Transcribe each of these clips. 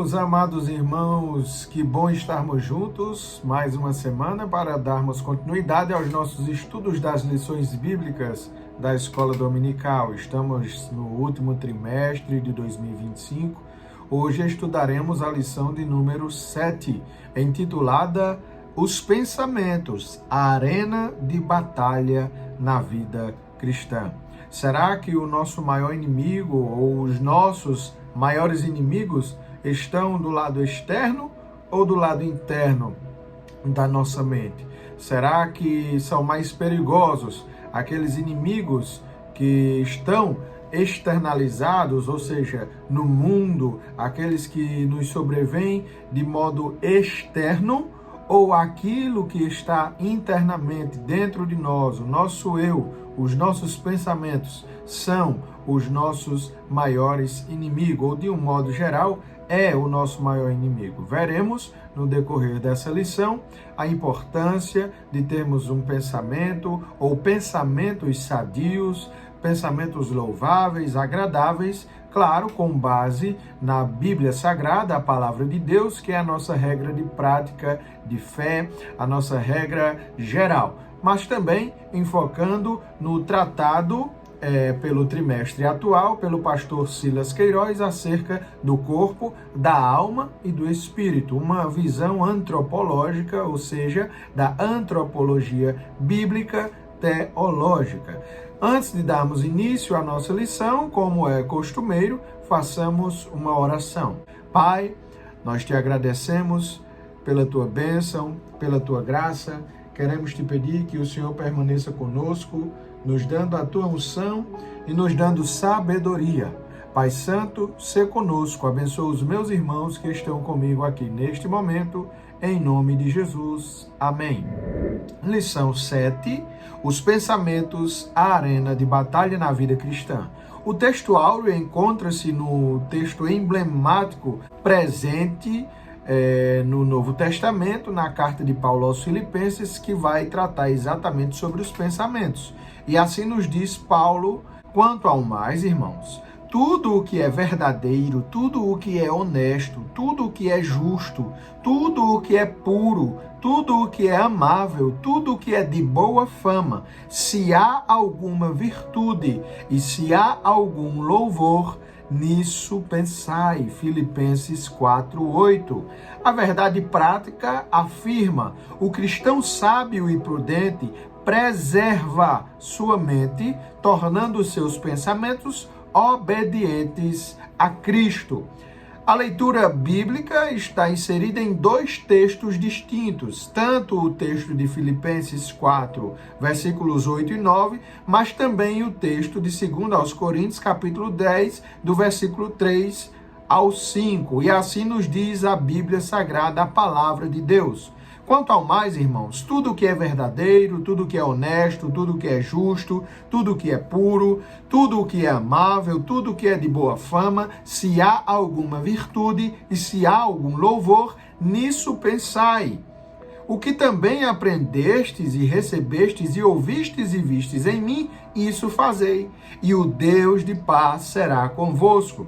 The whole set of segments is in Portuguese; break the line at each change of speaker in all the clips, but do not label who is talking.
Meus amados irmãos, que bom estarmos juntos mais uma semana para darmos continuidade aos nossos estudos das lições bíblicas da Escola Dominical. Estamos no último trimestre de 2025. Hoje estudaremos a lição de número 7, intitulada Os Pensamentos, a Arena de Batalha na Vida Cristã. Será que o nosso maior inimigo ou os nossos maiores inimigos estão do lado externo ou do lado interno da nossa mente? Será que são mais perigosos aqueles inimigos que estão externalizados, ou seja, no mundo, aqueles que nos sobrevêm de modo externo, ou aquilo que está internamente dentro de nós, o nosso eu, os nossos pensamentos são os nossos maiores inimigos, ou de um modo geral, é o nosso maior inimigo? Veremos no decorrer dessa lição a importância de termos um pensamento ou pensamentos sadios, pensamentos louváveis, agradáveis, claro, com base na Bíblia Sagrada, a Palavra de Deus, que é a nossa regra de prática de fé, a nossa regra geral, mas também enfocando no tratado pelo trimestre atual, pelo pastor Silas Queiroz, acerca do corpo, da alma e do espírito, uma visão antropológica, ou seja, da antropologia bíblica teológica. Antes de darmos início à nossa lição, como é costumeiro, façamos uma oração. Pai, nós te agradecemos pela tua bênção, pela tua graça. Queremos te pedir que o Senhor permaneça conosco, nos dando a tua unção e nos dando sabedoria. Pai Santo, sê conosco, abençoa os meus irmãos que estão comigo aqui neste momento, em nome de Jesus. Amém. Lição 7, os pensamentos, a arena de batalha na vida cristã. O texto áureo encontra-se no texto emblemático presente no Novo Testamento, na carta de Paulo aos Filipenses, que vai tratar exatamente sobre os pensamentos. E assim nos diz Paulo: quanto ao mais, irmãos, tudo o que é verdadeiro, tudo o que é honesto, tudo o que é justo, tudo o que é puro, tudo o que é amável, tudo o que é de boa fama, se há alguma virtude e se há algum louvor, nisso pensai. Filipenses 4:8. A verdade prática afirma: o cristão sábio e prudente preserva sua mente, tornando seus pensamentos obedientes a Cristo. A leitura bíblica está inserida em dois textos distintos, tanto o texto de Filipenses 4, versículos 8 e 9, mas também o texto de 2 aos Coríntios, capítulo 10, do versículo 3 ao 5. E assim nos diz a Bíblia Sagrada, a palavra de Deus. Quanto ao mais, irmãos, tudo que é verdadeiro, tudo que é honesto, tudo que é justo, tudo que é puro, tudo que é amável, tudo que é de boa fama, se há alguma virtude e se há algum louvor, nisso pensai. O que também aprendestes e recebestes e ouvistes e vistes em mim, isso fazei, e o Deus de paz será convosco.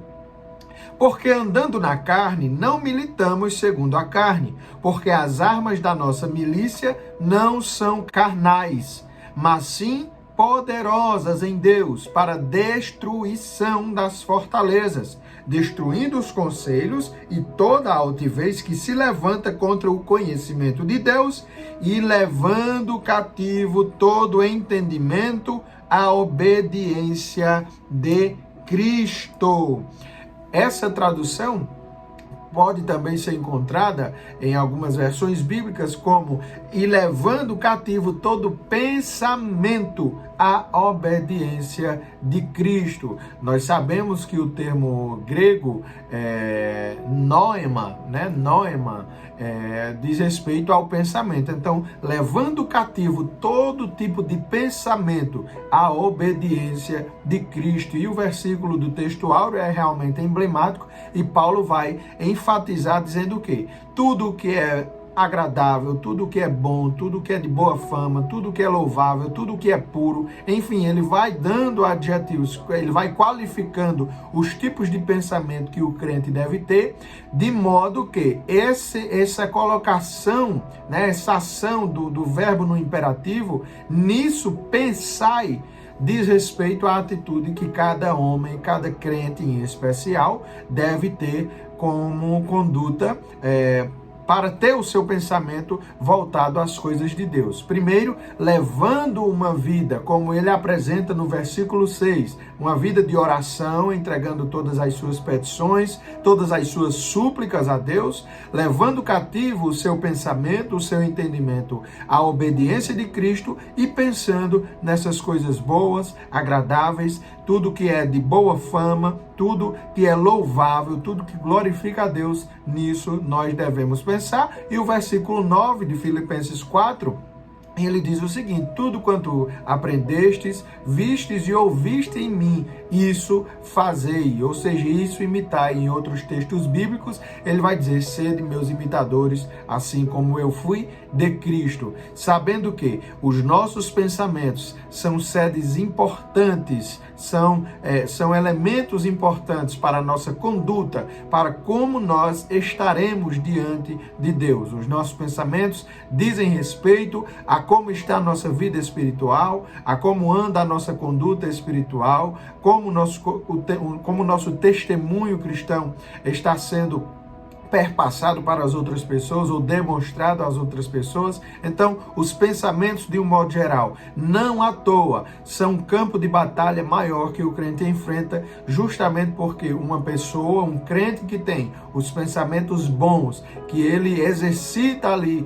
Porque andando na carne, não militamos segundo a carne, porque as armas da nossa milícia não são carnais, mas sim poderosas em Deus para destruição das fortalezas, destruindo os conselhos e toda a altivez que se levanta contra o conhecimento de Deus e levando cativo todo entendimento à obediência de Cristo. Essa tradução pode também ser encontrada em algumas versões bíblicas como e levando cativo todo pensamento à obediência de Cristo. Nós sabemos que o termo grego noema, diz respeito ao pensamento. Então, levando cativo todo tipo de pensamento à obediência de Cristo. E o versículo do texto áureo é realmente emblemático e Paulo vai enfatizar dizendo o quê? Tudo que é agradável, tudo que é bom, tudo que é de boa fama, tudo que é louvável, tudo que é puro, enfim, ele vai dando adjetivos, ele vai qualificando os tipos de pensamento que o crente deve ter, de modo que essa colocação, né, essa ação do verbo no imperativo, nisso pensai, diz respeito à atitude que cada homem, cada crente em especial, deve ter como conduta para ter o seu pensamento voltado às coisas de Deus. Primeiro, levando uma vida, como ele apresenta no versículo 6, uma vida de oração, entregando todas as suas petições, todas as suas súplicas a Deus, levando cativo o seu pensamento, o seu entendimento à obediência de Cristo e pensando nessas coisas boas, agradáveis, tudo que é de boa fama, tudo que é louvável, tudo que glorifica a Deus, nisso nós devemos pensar. E o versículo 9 de Filipenses 4, ele diz o seguinte: tudo quanto aprendestes, vistes e ouvistes em mim, isso fazei, ou seja, isso imitai. Em outros textos bíblicos, ele vai dizer: sede meus imitadores, assim como eu fui de Cristo. Sabendo que os nossos pensamentos são sedes importantes, são elementos importantes para a nossa conduta, para como nós estaremos diante de Deus. Os nossos pensamentos dizem respeito a como está a nossa vida espiritual, a como anda a nossa conduta espiritual, como o nosso testemunho cristão está sendo perpassado para as outras pessoas ou demonstrado às outras pessoas. Então, os pensamentos, de um modo geral, não à toa, são um campo de batalha maior que o crente enfrenta, justamente porque uma pessoa, um crente que tem os pensamentos bons, que ele exercita ali,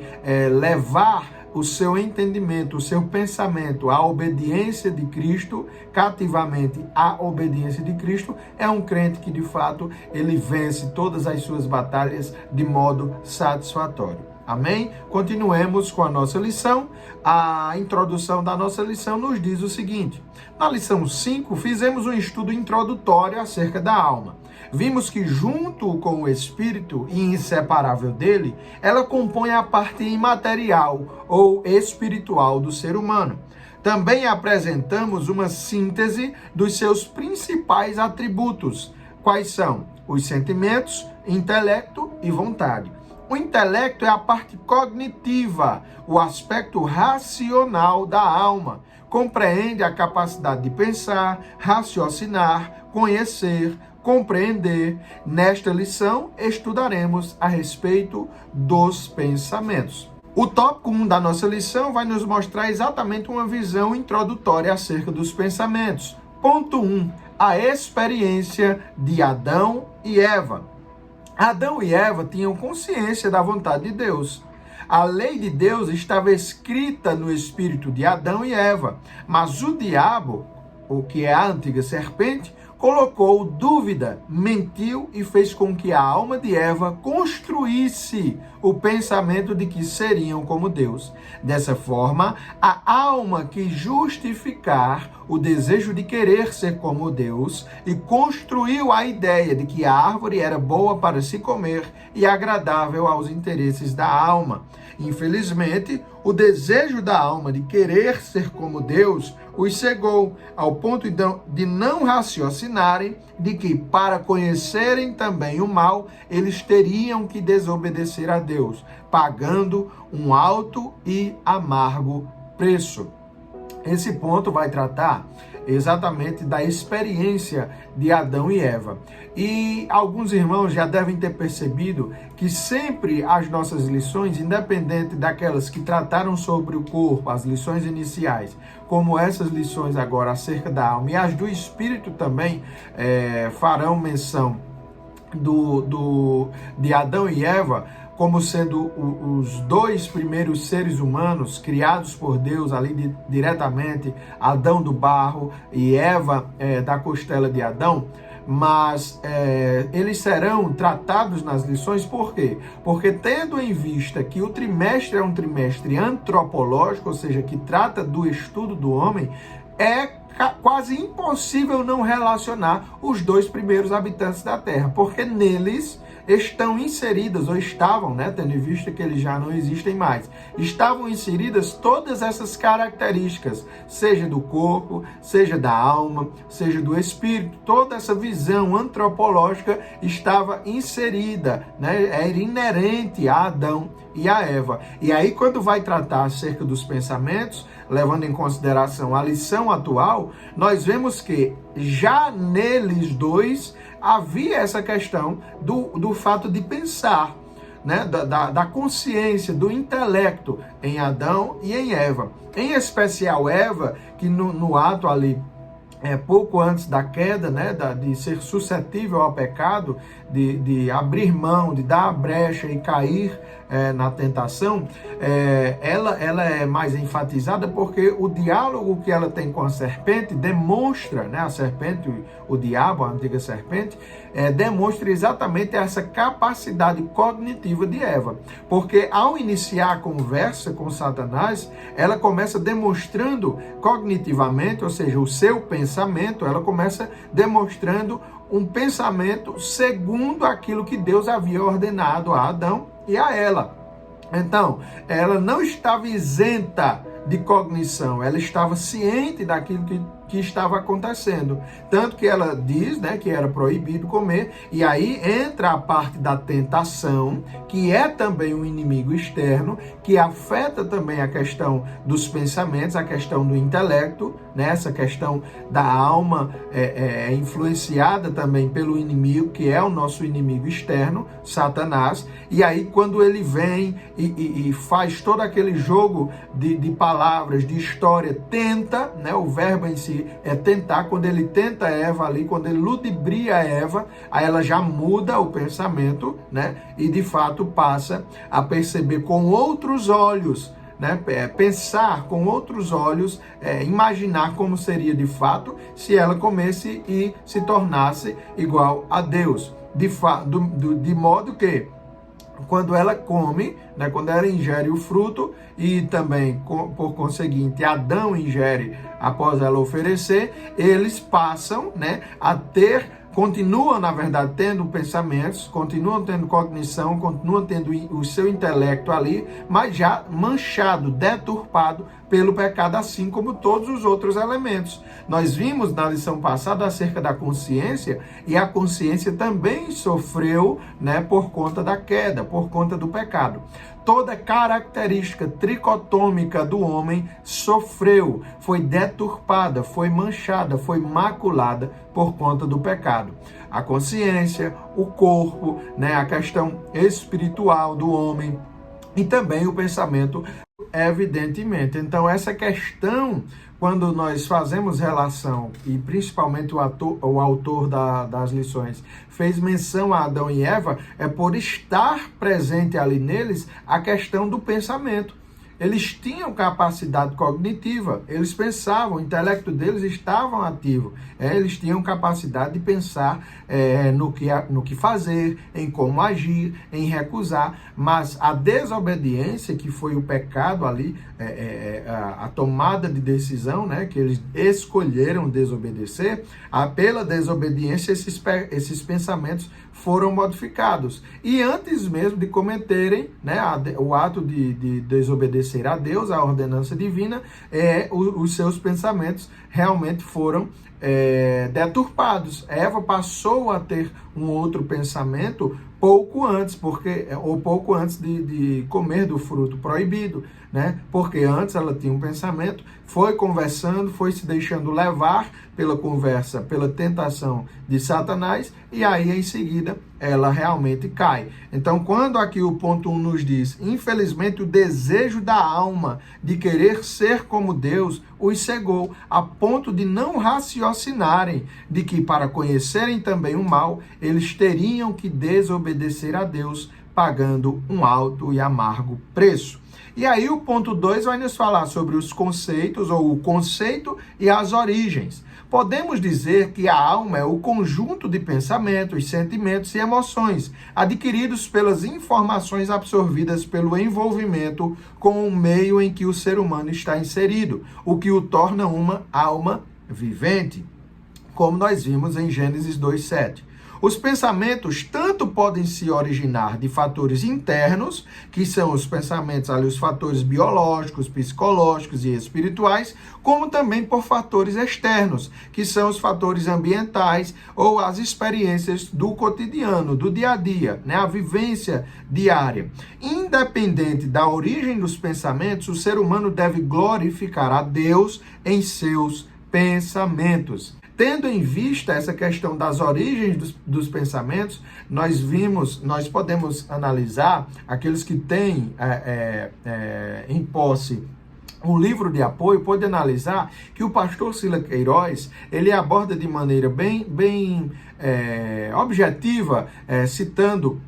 levar o seu entendimento, o seu pensamento, a obediência de Cristo, cativamente a obediência de Cristo, é um crente que de fato ele vence todas as suas batalhas de modo satisfatório. Amém? Continuemos com a nossa lição. A introdução da nossa lição nos diz o seguinte: na lição 5, fizemos um estudo introdutório acerca da alma. Vimos que, junto com o espírito e inseparável dele, ela compõe a parte imaterial ou espiritual do ser humano. Também apresentamos uma síntese dos seus principais atributos. Quais são? Os sentimentos, intelecto e vontade. O intelecto é a parte cognitiva, o aspecto racional da alma. Compreende a capacidade de pensar, raciocinar, conhecer, compreender. Nesta lição, estudaremos a respeito dos pensamentos. O tópico 1 da nossa lição vai nos mostrar exatamente uma visão introdutória acerca dos pensamentos. Ponto 1. A experiência de Adão e Eva. Adão e Eva tinham consciência da vontade de Deus. A lei de Deus estava escrita no espírito de Adão e Eva, mas o diabo, o que é a antiga serpente, colocou dúvida, mentiu e fez com que a alma de Eva construísse o pensamento de que seriam como Deus. Dessa forma, a alma quis justificar o desejo de querer ser como Deus e construiu a ideia de que a árvore era boa para se comer e agradável aos interesses da alma. Infelizmente, o desejo da alma de querer ser como Deus os cegou, ao ponto de não raciocinarem de que, para conhecerem também o mal, eles teriam que desobedecer a Deus, pagando um alto e amargo preço. Esse ponto vai tratar exatamente da experiência de Adão e Eva. E alguns irmãos já devem ter percebido que sempre as nossas lições, independente daquelas que trataram sobre o corpo, as lições iniciais, como essas lições agora acerca da alma, e as do espírito também farão menção de Adão e Eva, como sendo os dois primeiros seres humanos criados por Deus ali diretamente, Adão do barro e Eva da costela de Adão. Mas eles serão tratados nas lições, por quê? Porque tendo em vista que o trimestre é um trimestre antropológico, ou seja, que trata do estudo do homem, é quase impossível não relacionar os dois primeiros habitantes da Terra, porque neles estão inseridas, ou estavam, né, tendo em vista que eles já não existem mais, estavam inseridas todas essas características, seja do corpo, seja da alma, seja do espírito. Toda essa visão antropológica estava inserida, né, era inerente a Adão e a Eva. E aí, quando vai tratar acerca dos pensamentos, levando em consideração a lição atual, nós vemos que já neles dois havia essa questão do fato de pensar, né? da consciência, do intelecto em Adão e em Eva. Em especial Eva, que no ato ali, pouco antes da queda, né, de ser suscetível ao pecado, de abrir mão, de dar a brecha e cair na tentação, ela é mais enfatizada porque o diálogo que ela tem com a serpente demonstra, né, a serpente, o diabo, a antiga serpente, demonstra exatamente essa capacidade cognitiva de Eva. Porque ao iniciar a conversa com Satanás, ela começa demonstrando cognitivamente, ou seja, o seu pensamento, ela começa demonstrando um pensamento segundo aquilo que Deus havia ordenado a Adão e a ela. Então, ela não estava isenta de cognição, ela estava ciente daquilo que estava acontecendo. Tanto que ela diz, né, que era proibido comer, e aí entra a parte da tentação, que é também um inimigo externo, que afeta também a questão dos pensamentos, a questão do intelecto, né, essa questão da alma é influenciada também pelo inimigo, que é o nosso inimigo externo, Satanás. E aí quando ele vem e faz todo aquele jogo de palavras, de história, tenta, né, o verbo em si é tentar, quando ele tenta Eva ali, quando ele ludibria Eva, aí ela já muda o pensamento, né, e de fato passa a perceber com outros olhos, né, pensar com outros olhos, imaginar como seria de fato se ela comesse e se tornasse igual a Deus. De modo que quando ela come, né, quando ela ingere o fruto, e também, por conseguinte, Adão ingere após ela oferecer, eles passam, né, a ter, continuam, na verdade, tendo pensamentos, continuam tendo cognição, continuam tendo o seu intelecto ali, mas já manchado, deturpado pelo pecado, assim como todos os outros elementos. Nós vimos na lição passada acerca da consciência, e a consciência também sofreu, né, por conta da queda, por conta do pecado. Toda característica tricotômica do homem sofreu, foi deturpada, foi manchada, foi maculada por conta do pecado. A consciência, o corpo, né, a questão espiritual do homem e também o pensamento, evidentemente. Então, essa questão, quando nós fazemos relação, e principalmente o autor das lições fez menção a Adão e Eva, é por estar presente ali neles a questão do pensamento. Eles tinham capacidade cognitiva, eles pensavam, o intelecto deles estava ativo, eles tinham capacidade de pensar no que fazer, em como agir, em recusar, mas a desobediência, que foi o pecado ali, a tomada de decisão, né, que eles escolheram desobedecer, pela desobediência esses pensamentos foram modificados. E antes mesmo de cometerem, né, o ato de desobedecer a Deus, a ordenança divina, os seus pensamentos realmente foram deturpados. Eva passou a ter um outro pensamento pouco antes, pouco antes de comer do fruto proibido, né? Porque antes ela tinha um pensamento, foi conversando, foi se deixando levar pela conversa, pela tentação de Satanás, e aí em seguida ela realmente cai. Então, quando aqui o ponto 1 nos diz, infelizmente o desejo da alma de querer ser como Deus os cegou, a ponto de não raciocinarem de que para conhecerem também o mal, eles teriam que desobedecer a Deus, pagando um alto e amargo preço. E aí o ponto 2 vai nos falar sobre os conceitos, ou o conceito e as origens. Podemos dizer que a alma é o conjunto de pensamentos, sentimentos e emoções adquiridos pelas informações absorvidas pelo envolvimento com o meio em que o ser humano está inserido, o que o torna uma alma vivente, como nós vimos em Gênesis 2:7. Os pensamentos tanto podem se originar de fatores internos, que são os pensamentos ali, os fatores biológicos, psicológicos e espirituais, como também por fatores externos, que são os fatores ambientais ou as experiências do cotidiano, do dia a dia, né? A vivência diária. Independente da origem dos pensamentos, o ser humano deve glorificar a Deus em seus pensamentos. Tendo em vista essa questão das origens dos pensamentos, nós podemos analisar aqueles que têm em posse um livro de apoio, pode analisar que o pastor Silas Queiroz, ele aborda de maneira bem objetiva, citando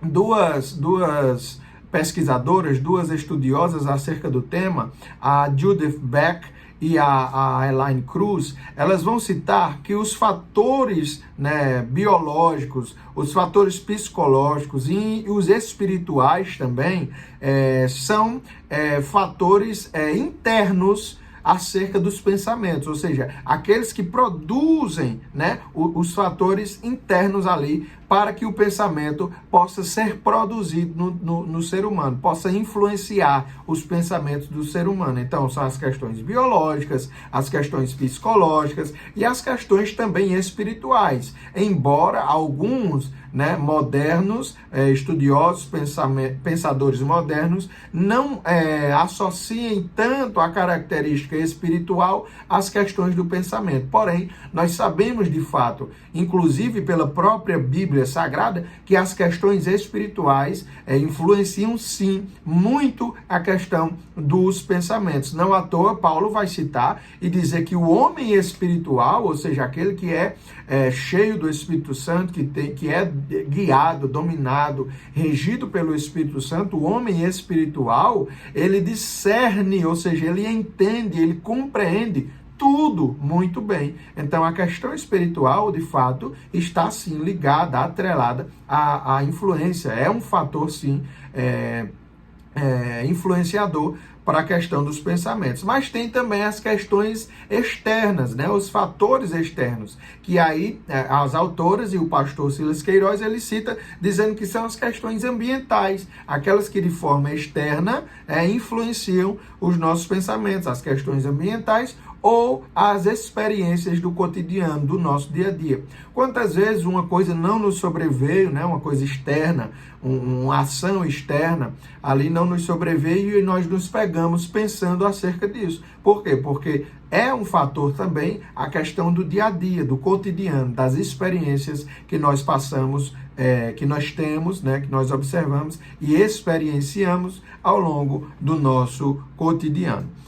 duas pesquisadoras, duas estudiosas acerca do tema, a Judith Beck e a Elaine Cruz. Elas vão citar que os fatores, né, biológicos, os fatores psicológicos e os espirituais também são fatores internos acerca dos pensamentos, ou seja, aqueles que produzem, né, os fatores internos ali para que o pensamento possa ser produzido no ser humano, possa influenciar os pensamentos do ser humano. Então, são as questões biológicas, as questões psicológicas e as questões também espirituais. Embora alguns, né, modernos, estudiosos, pensadores modernos, não associem tanto a característica espiritual às questões do pensamento. Porém, nós sabemos de fato, inclusive pela própria Bíblia Sagrada, que as questões espirituais influenciam sim muito a questão dos pensamentos. Não à toa, Paulo vai citar e dizer que o homem espiritual, ou seja, aquele que é cheio do Espírito Santo, que é guiado, dominado, regido pelo Espírito Santo, o homem espiritual, ele discerne, ou seja, ele entende, ele compreende tudo muito bem. Então, a questão espiritual, de fato, está, sim, ligada, atrelada à influência. É um fator, sim, influenciador para a questão dos pensamentos. Mas tem também as questões externas, né? Os fatores externos, que aí as autoras e o pastor Silas Queiroz, ele cita, dizendo que são as questões ambientais, aquelas que de forma externa influenciam os nossos pensamentos, as questões ambientais ou as experiências do cotidiano, do nosso dia a dia. Quantas vezes uma coisa não nos sobreveio, né? Uma coisa externa, uma ação externa, ali não nos sobreveio e nós nos pegamos pensando acerca disso. Por quê? Porque é um fator também a questão do dia a dia, do cotidiano, das experiências que nós passamos, que nós temos, né? Que nós observamos e experienciamos ao longo do nosso cotidiano.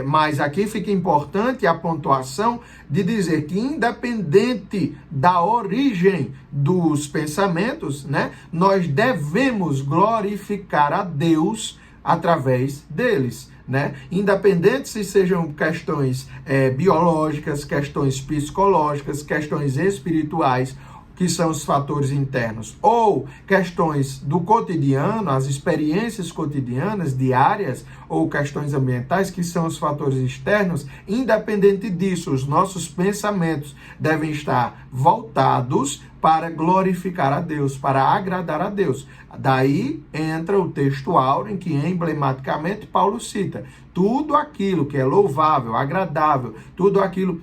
Mas aqui fica importante a pontuação de dizer que, independente da origem dos pensamentos, né, nós devemos glorificar a Deus através deles, né? Independente se sejam questões biológicas, questões psicológicas, questões espirituais, que são os fatores internos, ou questões do cotidiano, as experiências cotidianas, diárias, ou questões ambientais, que são os fatores externos, independente disso, os nossos pensamentos devem estar voltados para glorificar a Deus, para agradar a Deus. Daí entra o texto áureo, em que emblematicamente Paulo cita tudo aquilo que é louvável, agradável, tudo aquilo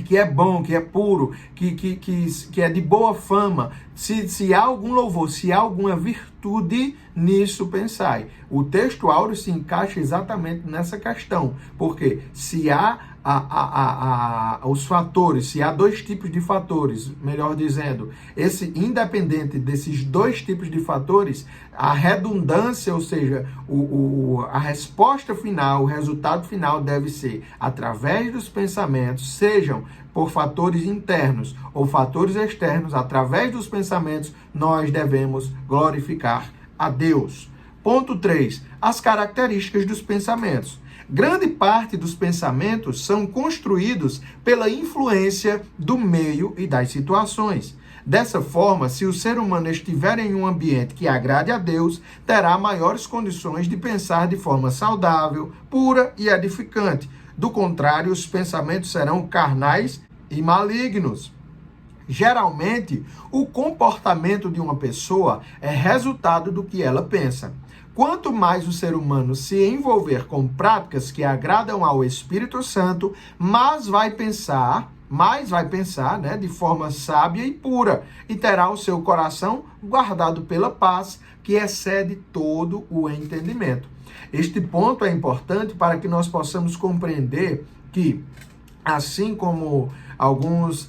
que é bom, que é puro, que é de boa fama, se há algum louvor, se há alguma virtude, nisso pensai. O texto áureo se encaixa exatamente nessa questão, porque se há os fatores, se há dois tipos de fatores, melhor dizendo, independente desses dois tipos de fatores, a redundância, ou seja, a resposta final, o resultado final deve ser através dos pensamentos, sejam por fatores internos ou fatores externos, através dos pensamentos, nós devemos glorificar a Deus. Ponto 3. As características dos pensamentos. Grande parte dos pensamentos são construídos pela influência do meio e das situações. Dessa forma, se o ser humano estiver em um ambiente que agrade a Deus, terá maiores condições de pensar de forma saudável, pura e edificante. Do contrário, os pensamentos serão carnais e malignos. Geralmente, o comportamento de uma pessoa é resultado do que ela pensa. Quanto mais o ser humano se envolver com práticas que agradam ao Espírito Santo, mais vai pensar, né, de forma sábia e pura, e terá o seu coração guardado pela paz, que excede todo o entendimento. Este ponto é importante para que nós possamos compreender que, assim como alguns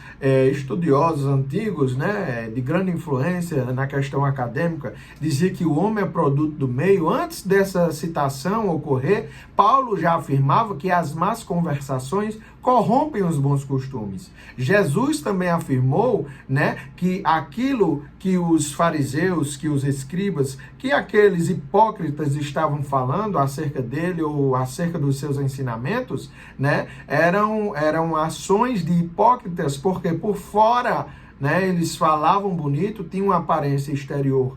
estudiosos antigos, né, de grande influência na questão acadêmica, diziam que o homem é produto do meio. Antes dessa citação ocorrer, Paulo já afirmava que as más conversações corrompem os bons costumes. Jesus também afirmou, né, que aquilo que os fariseus, que os escribas, que aqueles hipócritas estavam falando acerca dele ou acerca dos seus ensinamentos, né, eram ações de hipócritas, porque por fora, né, eles falavam bonito, tinham uma aparência exterior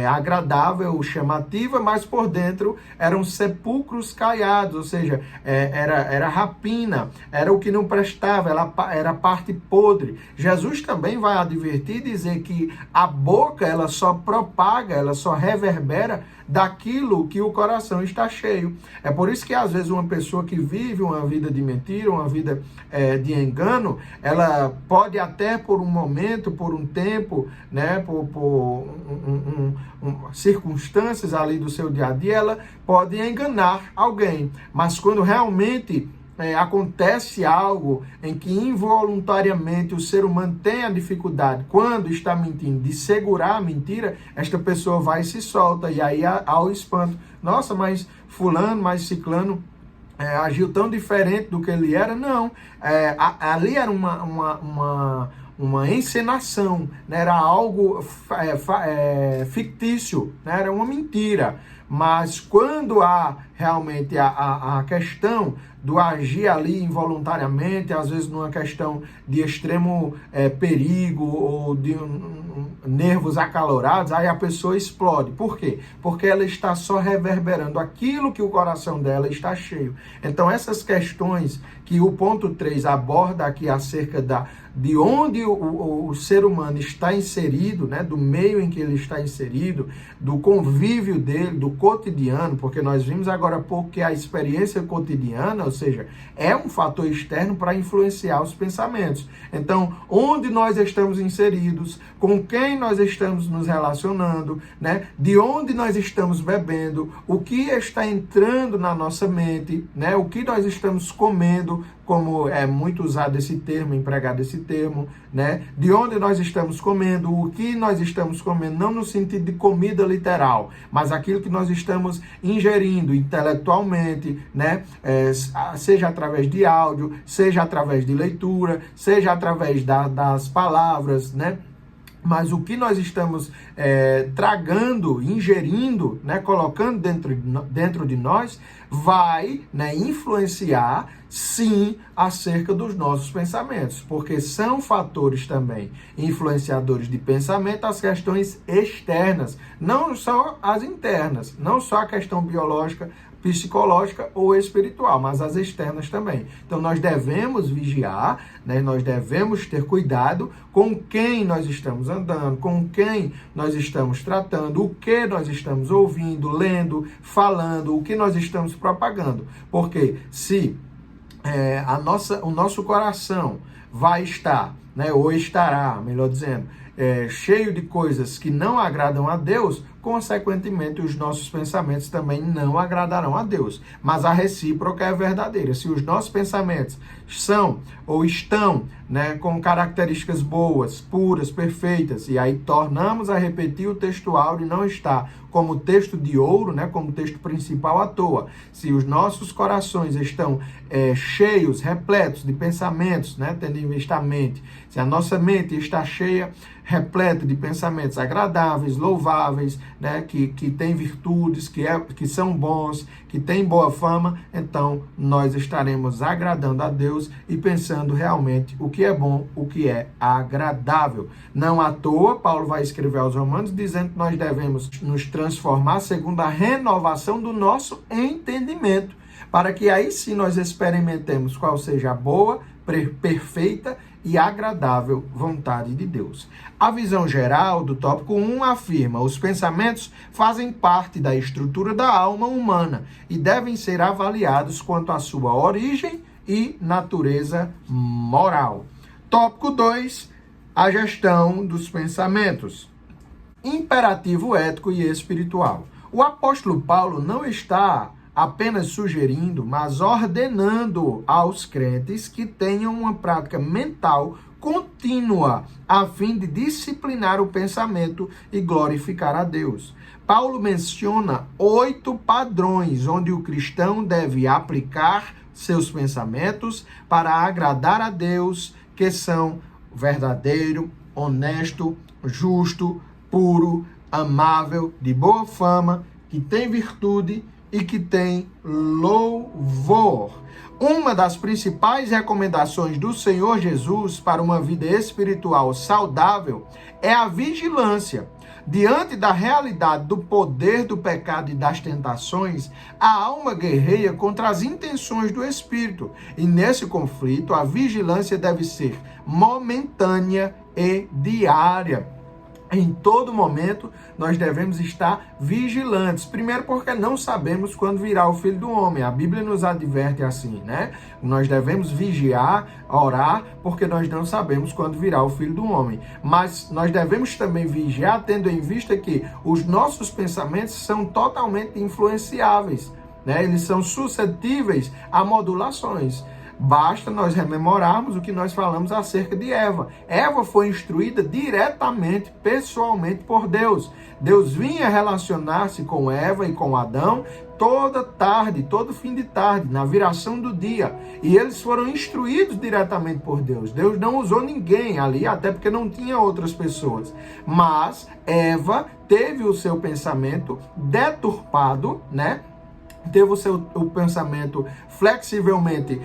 agradável, chamativa, mas por dentro eram sepulcros caiados, ou seja, era rapina, era o que não prestava, era a parte podre. Jesus também vai advertir e dizer que a boca, ela só propaga, ela só reverbera daquilo que o coração está cheio. É por isso que às vezes uma pessoa que vive uma vida de mentira, uma vida de engano, ela pode até por um momento, por um tempo, né, por circunstâncias ali do seu dia a dia, ela pode enganar alguém. Mas quando realmente acontece algo em que involuntariamente o ser humano tem a dificuldade, quando está mentindo, de segurar a mentira, esta pessoa vai e se solta, e aí há o espanto. Nossa, mas fulano, mas ciclano agiu tão diferente do que ele era. Não, ali era uma encenação, né? Era algo fictício, né? Era uma mentira. Mas quando há realmente a questão do agir ali involuntariamente, às vezes numa questão de extremo perigo ou de nervos acalorados, aí a pessoa explode. Por quê? Porque ela está só reverberando aquilo que o coração dela está cheio. Então essas questões que o ponto 3 aborda aqui acerca de onde o ser humano está inserido, né, do meio em que ele está inserido, do convívio dele, do cotidiano, porque nós vimos agora há pouco que a experiência cotidiana, ou seja, é um fator externo para influenciar os pensamentos. Então, onde nós estamos inseridos, com quem nós estamos nos relacionando, né, de onde nós estamos bebendo, o que está entrando na nossa mente, né, o que nós estamos comendo, como é muito usado esse termo, empregado esse termo, né? De onde nós estamos comendo, o que nós estamos comendo, não no sentido de comida literal, mas aquilo que nós estamos ingerindo intelectualmente, né? Seja através de áudio, seja através de leitura, seja através das palavras, né? Mas o que nós estamos tragando, ingerindo, né, colocando dentro de nós, vai, né, influenciar, sim, acerca dos nossos pensamentos. Porque são fatores também influenciadores de pensamento as questões externas, não só as internas, não só a questão biológica, psicológica ou espiritual, mas as externas também. Então nós devemos vigiar, né? Nós devemos ter cuidado com quem nós estamos andando, com quem nós estamos tratando, o que nós estamos ouvindo, lendo, falando, o que nós estamos propagando. Porque se o nosso coração vai estar, né, ou estará, melhor dizendo, cheio de coisas que não agradam a Deus, consequentemente os nossos pensamentos também não agradarão a Deus. Mas a recíproca é verdadeira. Se os nossos pensamentos são ou estão, né, com características boas, puras, perfeitas, e aí tornamos a repetir o texto áureo e não está como texto de ouro, né, como texto principal à toa. Se os nossos corações estão cheios, repletos de pensamentos, né, tendo em vista a mente, se a nossa mente está cheia, repleta de pensamentos agradáveis, louváveis, né, que tem virtudes, que são bons, que tem boa fama, então nós estaremos agradando a Deus e pensando realmente o que é bom, o que é agradável. Não à toa, Paulo vai escrever aos Romanos dizendo que nós devemos nos transformar segundo a renovação do nosso entendimento. para que aí sim nós experimentemos qual seja a boa, perfeita e agradável vontade de Deus. A visão geral do tópico 1 afirma: os pensamentos fazem parte da estrutura da alma humana e devem ser avaliados quanto à sua origem e natureza moral. Tópico 2, a gestão dos pensamentos. Imperativo ético e espiritual. O apóstolo Paulo não está apenas sugerindo, mas ordenando aos crentes que tenham uma prática mental contínua, a fim de disciplinar o pensamento e glorificar a Deus. Paulo menciona 8 padrões onde o cristão deve aplicar seus pensamentos para agradar a Deus, que são verdadeiro, honesto, justo, puro, amável, de boa fama, que tem virtude e que tem louvor. Uma das principais recomendações do Senhor Jesus para uma vida espiritual saudável é a vigilância. Diante da realidade do poder do pecado e das tentações, a alma guerreia contra as intenções do espírito. E nesse conflito, a vigilância deve ser momentânea e diária. Em todo momento, nós devemos estar vigilantes. Primeiro, porque não sabemos quando virá o Filho do Homem. A Bíblia nos adverte assim, né? Nós devemos vigiar, orar, porque nós não sabemos quando virá o Filho do Homem. Mas nós devemos também vigiar, tendo em vista que os nossos pensamentos são totalmente influenciáveis, né? Eles são suscetíveis a modulações. Basta nós rememorarmos o que nós falamos acerca de Eva. Eva foi instruída diretamente, pessoalmente por Deus. Deus vinha relacionar-se com Eva e com Adão toda tarde, todo fim de tarde, na viração do dia. E eles foram instruídos diretamente por Deus. Deus não usou ninguém ali, até porque não tinha outras pessoas. Mas Eva teve o seu pensamento deturpado, né? Teve o pensamento flexivelmente,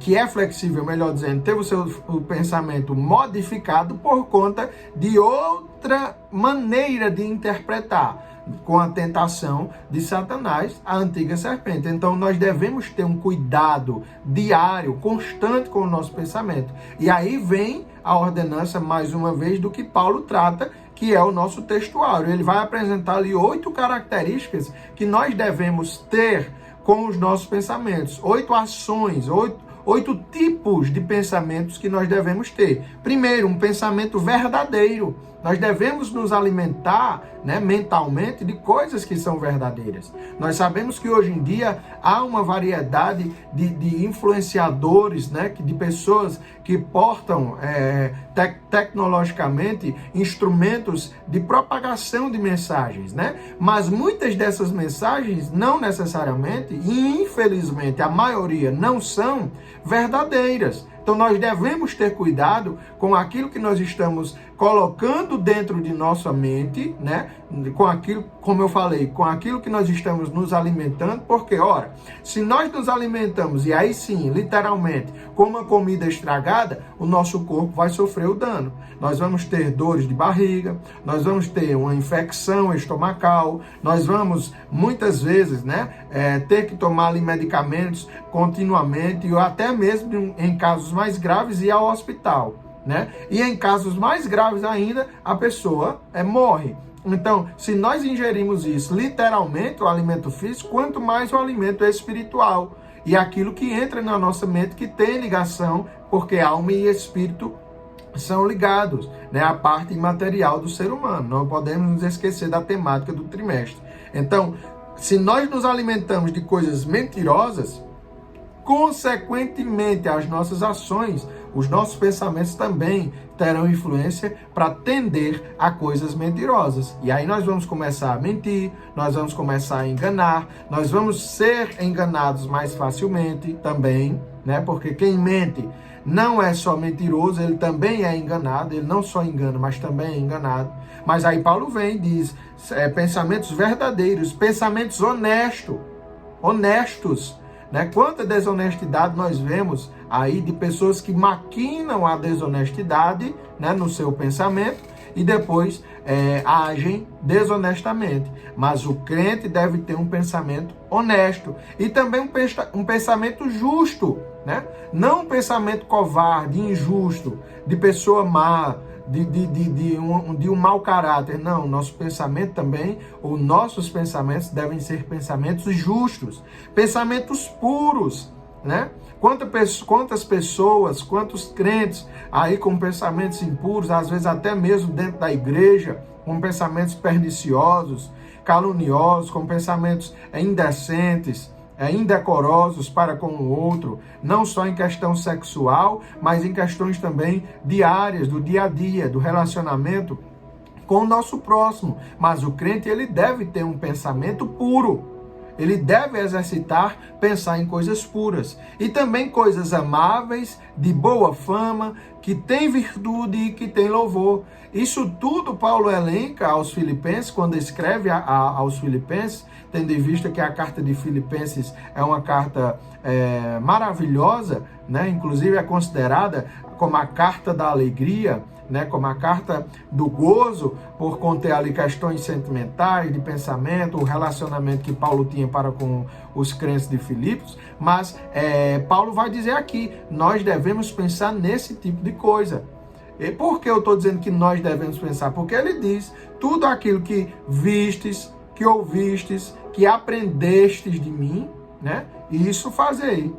que é flexível, melhor dizendo, teve o pensamento modificado por conta de outra maneira de interpretar, com a tentação de Satanás, a antiga serpente. Então nós devemos ter um cuidado diário, constante com o nosso pensamento. E aí vem a ordenança, mais uma vez, do que Paulo trata, que é o nosso textuário. Ele vai apresentar ali 8 características que nós devemos ter com os nossos pensamentos. 8 ações, 8 tipos de pensamentos que nós devemos ter. Primeiro, um pensamento verdadeiro. Nós devemos nos alimentar, né, mentalmente de coisas que são verdadeiras. Nós sabemos que hoje em dia há uma variedade de influenciadores, né, de pessoas que portam tecnologicamente instrumentos de propagação de mensagens, né? Mas muitas dessas mensagens não necessariamente, e infelizmente a maioria não são verdadeiras. Então nós devemos ter cuidado com aquilo que nós estamos colocando dentro de nossa mente, né? Com aquilo, como eu falei, com aquilo que nós estamos nos alimentando, porque, ora, se nós nos alimentamos, e aí sim, literalmente, com uma comida estragada, o nosso corpo vai sofrer o dano. Nós vamos ter dores de barriga, nós vamos ter uma infecção estomacal, nós vamos, muitas vezes, né, ter que tomar ali medicamentos continuamente, ou até mesmo, em casos mais graves, ir ao hospital, né? E em casos mais graves ainda, a pessoa morre. Então, se nós ingerimos isso, literalmente, o alimento físico, quanto mais o alimento espiritual. E aquilo que entra na nossa mente, que tem ligação, porque alma e espírito são ligados, né? A parte imaterial do ser humano. Não podemos nos esquecer da temática do trimestre. Então, se nós nos alimentamos de coisas mentirosas, consequentemente, as nossas ações, os nossos pensamentos também terão influência para tender a coisas mentirosas. E aí nós vamos começar a mentir, nós vamos começar a enganar, nós vamos ser enganados mais facilmente também, né? Porque quem mente não é só mentiroso, ele também é enganado, ele não só engana, mas também é enganado. Mas aí Paulo vem e diz, pensamentos verdadeiros, pensamentos honestos, né? Quanta desonestidade nós vemos aí de pessoas que maquinam a desonestidade, né, no seu pensamento, e depois agem desonestamente. Mas o crente deve ter um pensamento honesto e também um pensamento justo, né? Não um pensamento covarde, injusto, de pessoa má, de um mau caráter. Não, nosso pensamento também, ou nossos pensamentos devem ser pensamentos justos, pensamentos puros, né? Quantas pessoas, quantos crentes aí com pensamentos impuros, às vezes até mesmo dentro da igreja, com pensamentos perniciosos, caluniosos, com pensamentos indecentes, indecorosos para com o outro, não só em questão sexual, mas em questões também diárias, do dia a dia, do relacionamento com o nosso próximo. Mas o crente, ele deve ter um pensamento puro. Ele deve exercitar, pensar em coisas puras. E também coisas amáveis, de boa fama, que tem virtude e que tem louvor. Isso tudo Paulo elenca aos Filipenses, quando escreve aos Filipenses, tendo em vista que a carta de Filipenses é uma carta maravilhosa, né? Inclusive é considerada como a carta da alegria, né, como a carta do gozo, por conter ali questões sentimentais, de pensamento, o relacionamento que Paulo tinha para com os crentes de Filipos, mas Paulo vai dizer aqui, nós devemos pensar nesse tipo de coisa. E por que eu estou dizendo que nós devemos pensar? Porque ele diz, tudo aquilo que vistes, que ouvistes, que aprendestes de mim, né, isso fazei,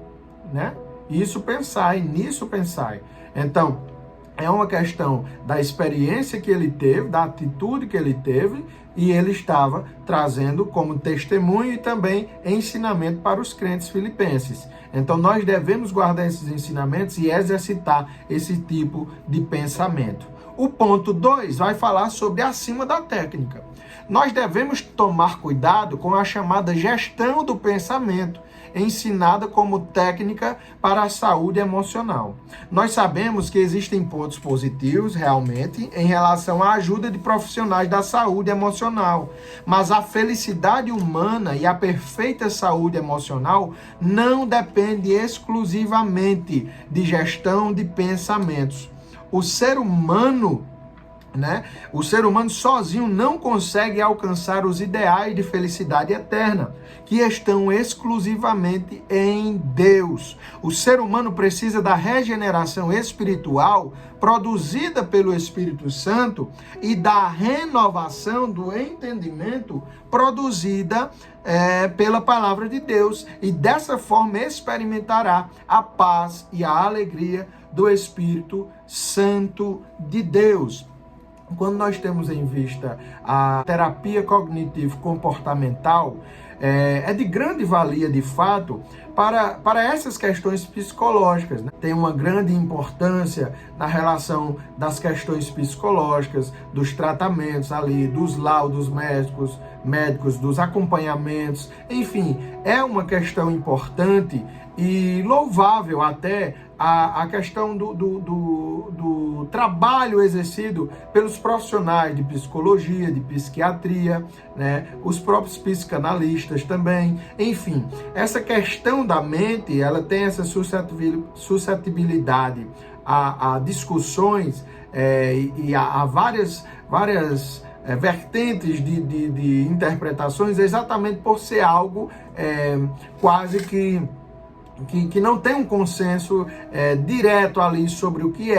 né, isso pensai, nisso pensai. Então, é uma questão da experiência que ele teve, da atitude que ele teve, e ele estava trazendo como testemunho e também ensinamento para os crentes filipenses. Então nós devemos guardar esses ensinamentos e exercitar esse tipo de pensamento. O ponto 2 vai falar sobre acima da técnica. Nós devemos tomar cuidado com a chamada gestão do pensamento, ensinada como técnica para a saúde emocional. Nós sabemos que existem pontos positivos, realmente, em relação à ajuda de profissionais da saúde emocional, mas a felicidade humana e a perfeita saúde emocional não depende exclusivamente de gestão de pensamentos. O ser humano, né? O ser humano sozinho não consegue alcançar os ideais de felicidade eterna, que estão exclusivamente em Deus. O ser humano precisa da regeneração espiritual produzida pelo Espírito Santo e da renovação do entendimento produzida pela palavra de Deus. E dessa forma experimentará a paz e a alegria do Espírito Santo de Deus. Quando nós temos em vista a terapia cognitivo-comportamental, é de grande valia, de fato, para essas questões psicológicas, né? Tem uma grande importância na relação das questões psicológicas, dos tratamentos ali, dos laudos médicos, dos acompanhamentos, enfim, é uma questão importante e louvável até a questão do trabalho exercido pelos profissionais de psicologia, de psiquiatria, né? Os próprios psicanalistas também. Enfim, essa questão da mente, ela tem essa suscetibilidade a discussões e a várias vertentes de interpretações, exatamente por ser algo quase que não tem um consenso direto ali sobre o que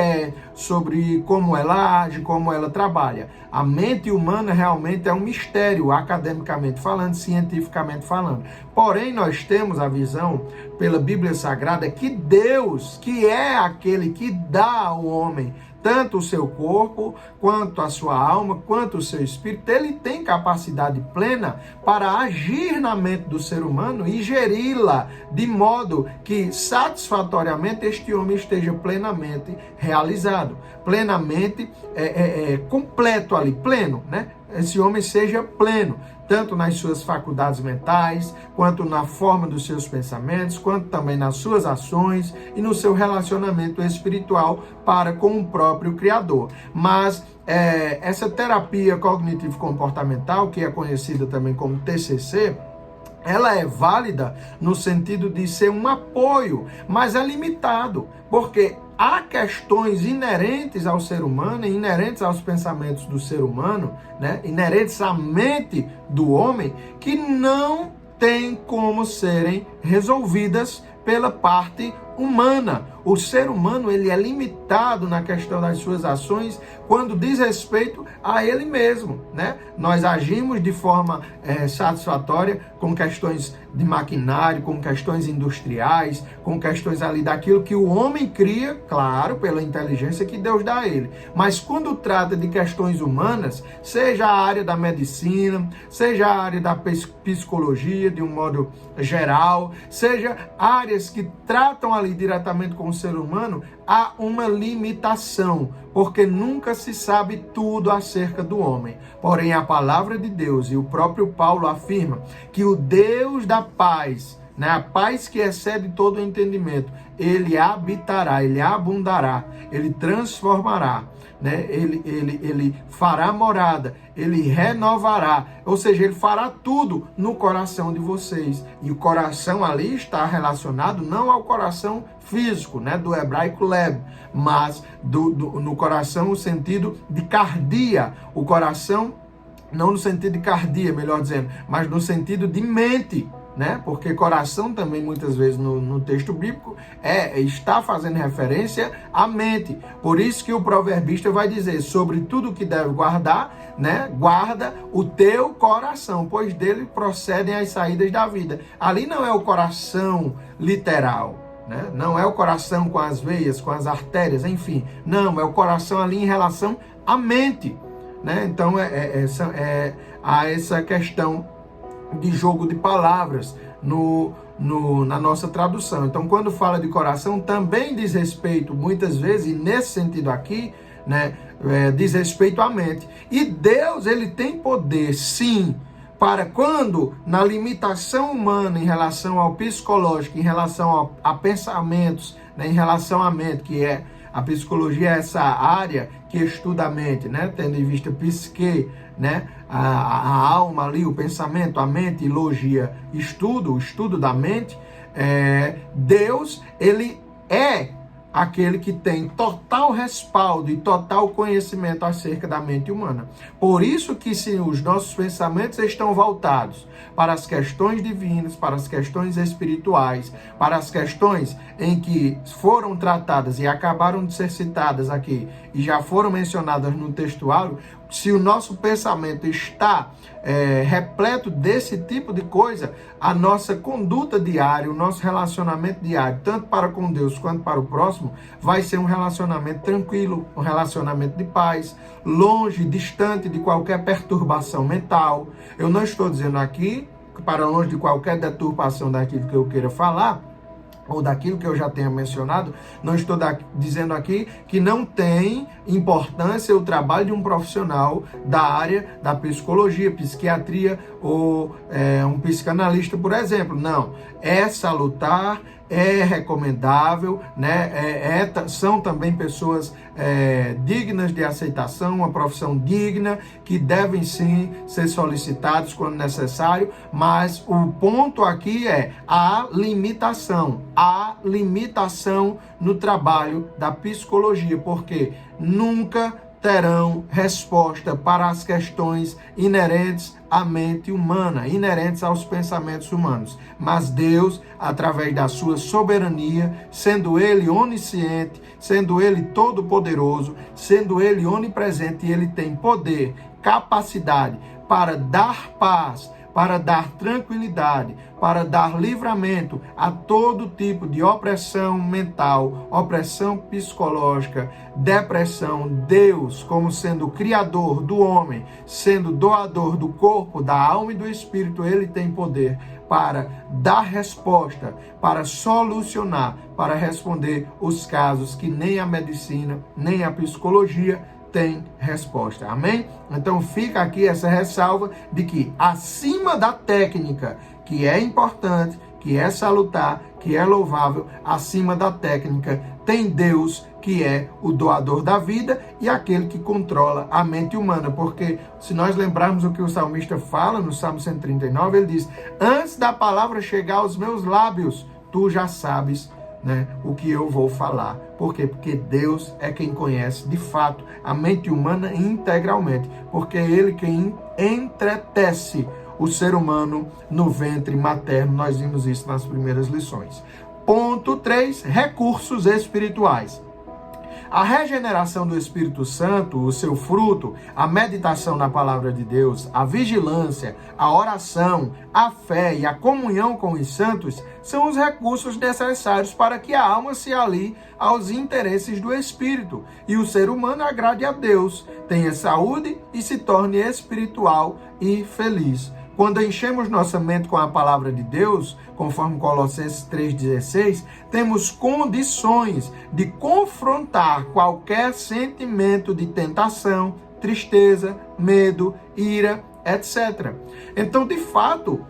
sobre como ela age, como ela trabalha. A mente humana realmente é um mistério, academicamente falando, cientificamente falando. Porém, nós temos a visão pela Bíblia Sagrada que Deus, que é aquele que dá ao homem tanto o seu corpo, quanto a sua alma, quanto o seu espírito, ele tem capacidade plena para agir na mente do ser humano e geri-la de modo que satisfatoriamente este homem esteja plenamente realizado, plenamente completo ali, pleno, né? Esse homem seja pleno, tanto nas suas faculdades mentais, quanto na forma dos seus pensamentos, quanto também nas suas ações e no seu relacionamento espiritual para com o próprio Criador. Mas essa terapia cognitivo-comportamental, que é conhecida também como TCC, ela é válida no sentido de ser um apoio, mas é limitado, porque há questões inerentes ao ser humano, inerentes aos pensamentos do ser humano, né? Inerentes à mente do homem, que não tem como serem resolvidas pela parte humana. O ser humano, ele é limitado na questão das suas ações quando diz respeito a ele mesmo, né? Nós agimos de forma satisfatória com questões de maquinário, com questões industriais, com questões ali daquilo que o homem cria, claro, pela inteligência que Deus dá a ele. Mas quando trata de questões humanas, seja a área da medicina, seja a área da psicologia, de um modo geral, seja áreas que tratam ali diretamente com o ser humano, há uma limitação, porque nunca se sabe tudo acerca do homem. Porém, a palavra de Deus e o próprio Paulo afirma que o Deus da paz, né, a paz que excede todo o entendimento, ele habitará, ele abundará, ele transformará, né? Ele fará morada, ele renovará, ou seja, ele fará tudo no coração de vocês. E o coração ali está relacionado não ao coração físico, né, do hebraico leb, mas no coração no sentido de cardia, o coração não no sentido de cardia, melhor dizendo, mas no sentido de mente, né? Porque coração também muitas vezes no texto bíblico está fazendo referência à mente. Por isso que o proverbista vai dizer: sobre tudo que deve guardar, né? Guarda o teu coração, pois dele procedem as saídas da vida. Ali não é o coração literal, né? Não é o coração com as veias, com as artérias, enfim. Não, é o coração ali em relação à mente, né? Então há essa questão de jogo de palavras na nossa tradução. Então, quando fala de coração, também diz respeito, muitas vezes, e nesse sentido aqui, né, diz respeito à mente. E Deus, ele tem poder, sim, para quando, na limitação humana em relação ao psicológico, em relação a pensamentos, né, em relação à mente, que é a psicologia, é essa área que estuda a mente, né, tendo em vista psique, né, a alma ali, o pensamento, a mente, logia, o estudo da mente. Deus, ele é aquele que tem total respaldo e total conhecimento acerca da mente humana. Por isso que se os nossos pensamentos estão voltados para as questões divinas, para as questões espirituais, para as questões em que foram tratadas e acabaram de ser citadas aqui e já foram mencionadas no textuário, se o nosso pensamento está repleto desse tipo de coisa, a nossa conduta diária, o nosso relacionamento diário, tanto para com Deus quanto para o próximo, vai ser um relacionamento tranquilo, um relacionamento de paz, longe, distante de qualquer perturbação mental. Eu não estou dizendo aqui, para longe de qualquer deturpação daquilo que eu queira falar, ou daquilo que eu já tenha mencionado, não estou dizendo aqui que não tem importância o trabalho de um profissional da área da psicologia, psiquiatria ou um psicanalista, por exemplo. Não, é salutar, é recomendável, né? São também pessoas dignas de aceitação, uma profissão digna, que devem sim ser solicitados quando necessário, mas o ponto aqui é a limitação no trabalho da psicologia, porque nunca terão resposta para as questões inerentes à mente humana, inerentes aos pensamentos humanos. Mas Deus, através da sua soberania, sendo Ele onisciente, sendo Ele todo-poderoso, sendo Ele onipresente, Ele tem poder, capacidade para dar paz, para dar tranquilidade, para dar livramento a todo tipo de opressão mental, opressão psicológica, depressão. Deus, como sendo o criador do homem, sendo doador do corpo, da alma e do espírito, ele tem poder para dar resposta, para solucionar, para responder os casos que nem a medicina, nem a psicologia tem resposta. Amém? Então fica aqui essa ressalva de que acima da técnica, que é importante, que é salutar, que é louvável, acima da técnica tem Deus, que é o doador da vida e aquele que controla a mente humana. Porque se nós lembrarmos o que o salmista fala no Salmo 139, ele diz: antes da palavra chegar aos meus lábios, tu já sabes né, o que eu vou falar. Por quê? Porque Deus é quem conhece, de fato, a mente humana integralmente. Porque é Ele quem entretece o ser humano no ventre materno. Nós vimos isso nas primeiras lições. Ponto 3, recursos espirituais. A regeneração do Espírito Santo, o seu fruto, a meditação na palavra de Deus, a vigilância, a oração, a fé e a comunhão com os santos são os recursos necessários para que a alma se alie aos interesses do Espírito e o ser humano agrade a Deus, tenha saúde e se torne espiritual e feliz. Quando enchemos nossa mente com a palavra de Deus, conforme Colossenses 3,16, temos condições de confrontar qualquer sentimento de tentação, tristeza, medo, ira, etc. Então, de fato,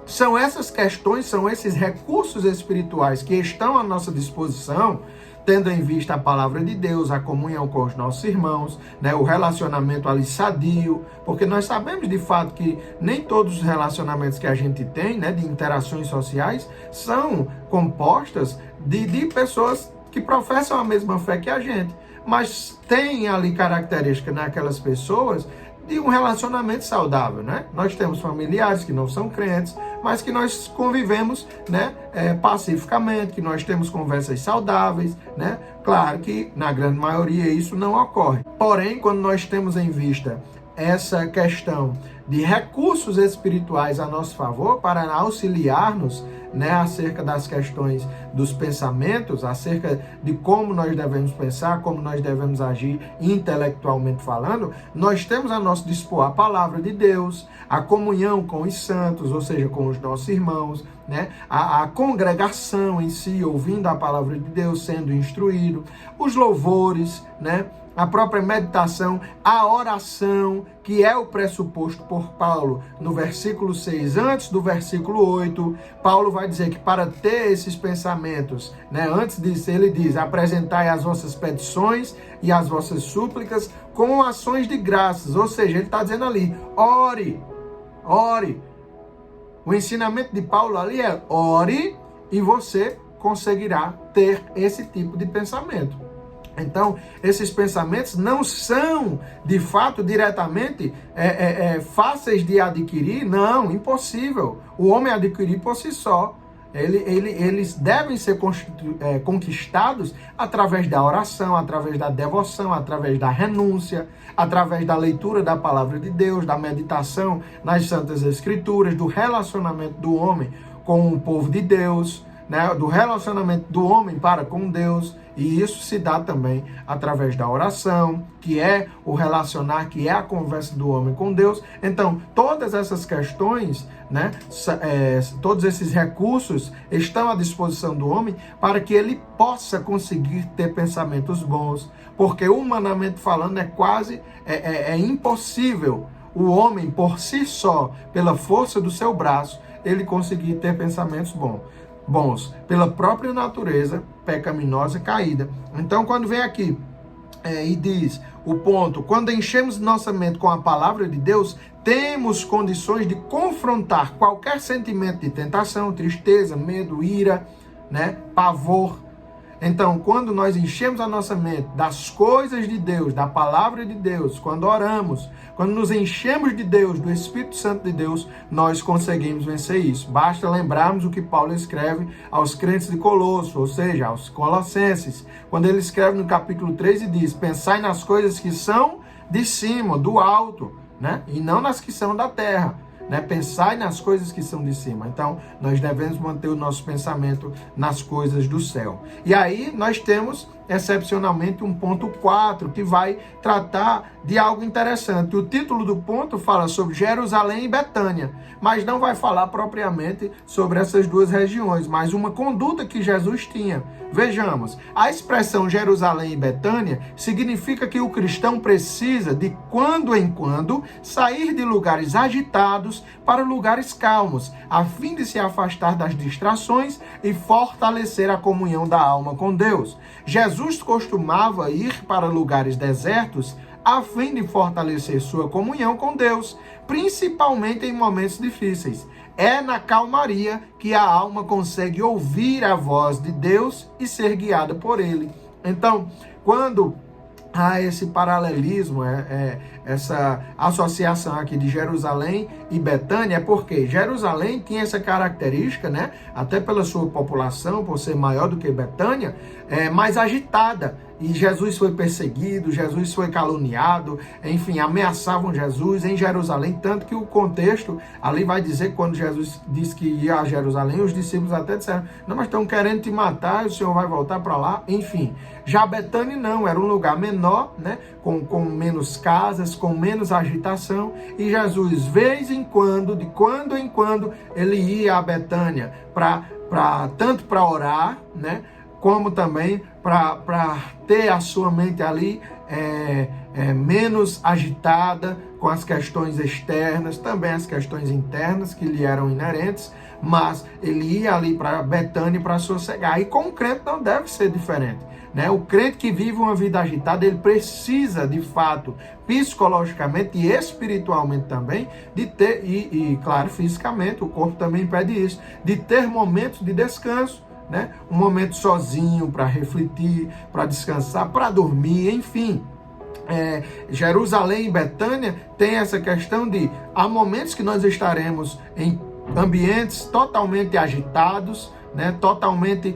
são essas questões, são esses recursos espirituais que estão à nossa disposição, tendo em vista a palavra de Deus, a comunhão com os nossos irmãos, né, o relacionamento ali sadio, porque nós sabemos de fato que nem todos os relacionamentos que a gente tem, né, de interações sociais, são compostas de pessoas que professam a mesma fé que a gente, mas tem ali características naquelas pessoas de um relacionamento saudável, né? Nós temos familiares que não são crentes, mas que nós convivemos, né, pacificamente, que nós temos conversas saudáveis, né? Claro que na grande maioria isso não ocorre. Porém, quando nós temos em vista essa questão de recursos espirituais a nosso favor para auxiliar-nos, né, acerca das questões dos pensamentos, acerca de como nós devemos pensar, como nós devemos agir intelectualmente falando, nós temos a nosso dispor a palavra de Deus, a comunhão com os santos, ou seja, com os nossos irmãos, né, a congregação em si, ouvindo a palavra de Deus, sendo instruído, os louvores, né, a própria meditação, a oração, que é o pressuposto por Paulo no versículo 6, antes do versículo 8, Paulo vai dizer que para ter esses pensamentos, né, antes disso ele diz, apresentai as vossas petições e as vossas súplicas com ações de graças, ou seja, ele está dizendo ali, ore. O ensinamento de Paulo ali é ore e você conseguirá ter esse tipo de pensamento. Então, esses pensamentos não são, de fato, diretamente fáceis de adquirir. Não, impossível. O homem adquirir por si só. Eles devem ser conquistados através da oração, através da devoção, através da renúncia, através da leitura da palavra de Deus, da meditação nas Santas Escrituras, do relacionamento do homem com o povo de Deus, né, do relacionamento do homem para com Deus, e isso se dá também através da oração, que é o relacionar, que é a conversa do homem com Deus. Então, todas essas questões, né, todos esses recursos estão à disposição do homem para que ele possa conseguir ter pensamentos bons, porque humanamente falando é impossível o homem por si só, pela força do seu braço, ele conseguir ter pensamentos bons, pela própria natureza pecaminosa caída. Então, quando vem aqui e diz o ponto, quando enchemos nossa mente com a palavra de Deus, temos condições de confrontar qualquer sentimento de tentação, tristeza, medo, ira, né, pavor. Então, quando nós enchemos a nossa mente das coisas de Deus, da palavra de Deus, quando oramos, quando nos enchemos de Deus, do Espírito Santo de Deus, nós conseguimos vencer isso. Basta lembrarmos o que Paulo escreve aos crentes de Colosso, ou seja, aos Colossenses, quando ele escreve no capítulo 3 e diz, pensai nas coisas que são de cima, do alto, né? E não nas que são da terra. Né? Pensai nas coisas que são de cima. Então, nós devemos manter o nosso pensamento nas coisas do céu. E aí, nós temos, excepcionalmente, um ponto 4, que vai tratar de algo interessante. O título do ponto fala sobre Jerusalém e Betânia, mas não vai falar propriamente sobre essas duas regiões, mas uma conduta que Jesus tinha. Vejamos, a expressão Jerusalém e Betânia significa que o cristão precisa, de quando em quando, sair de lugares agitados para lugares calmos, a fim de se afastar das distrações e fortalecer a comunhão da alma com Deus. Jesus costumava ir para lugares desertos a fim de fortalecer sua comunhão com Deus, principalmente em momentos difíceis. É na calmaria que a alma consegue ouvir a voz de Deus e ser guiada por Ele. Então, quando há esse paralelismo, essa associação aqui de Jerusalém e Betânia, é porque Jerusalém tinha essa característica, né, até pela sua população, por ser maior do que Betânia, mais agitada. E Jesus foi perseguido, Jesus foi caluniado, enfim, ameaçavam Jesus em Jerusalém, tanto que o contexto ali vai dizer que quando Jesus disse que ia a Jerusalém, os discípulos até disseram, não, mas estão querendo te matar, o Senhor vai voltar para lá, enfim. Já Betânia não, era um lugar menor, né, com menos casas, com menos agitação, e Jesus, vez em quando, de quando em quando, ele ia a Betânia, tanto para orar, né, como também para ter a sua mente ali menos agitada com as questões externas, também as questões internas que lhe eram inerentes, mas ele ia ali para Betânia para sossegar. E com o crente não deve ser diferente, né? O crente que vive uma vida agitada, ele precisa, de fato, psicologicamente e espiritualmente também, de ter, e claro, fisicamente, o corpo também pede isso, de ter momentos de descanso, né? Um momento sozinho para refletir, para descansar, para dormir, enfim. Jerusalém e Betânia tem essa questão de há momentos que nós estaremos em ambientes totalmente agitados, né? Totalmente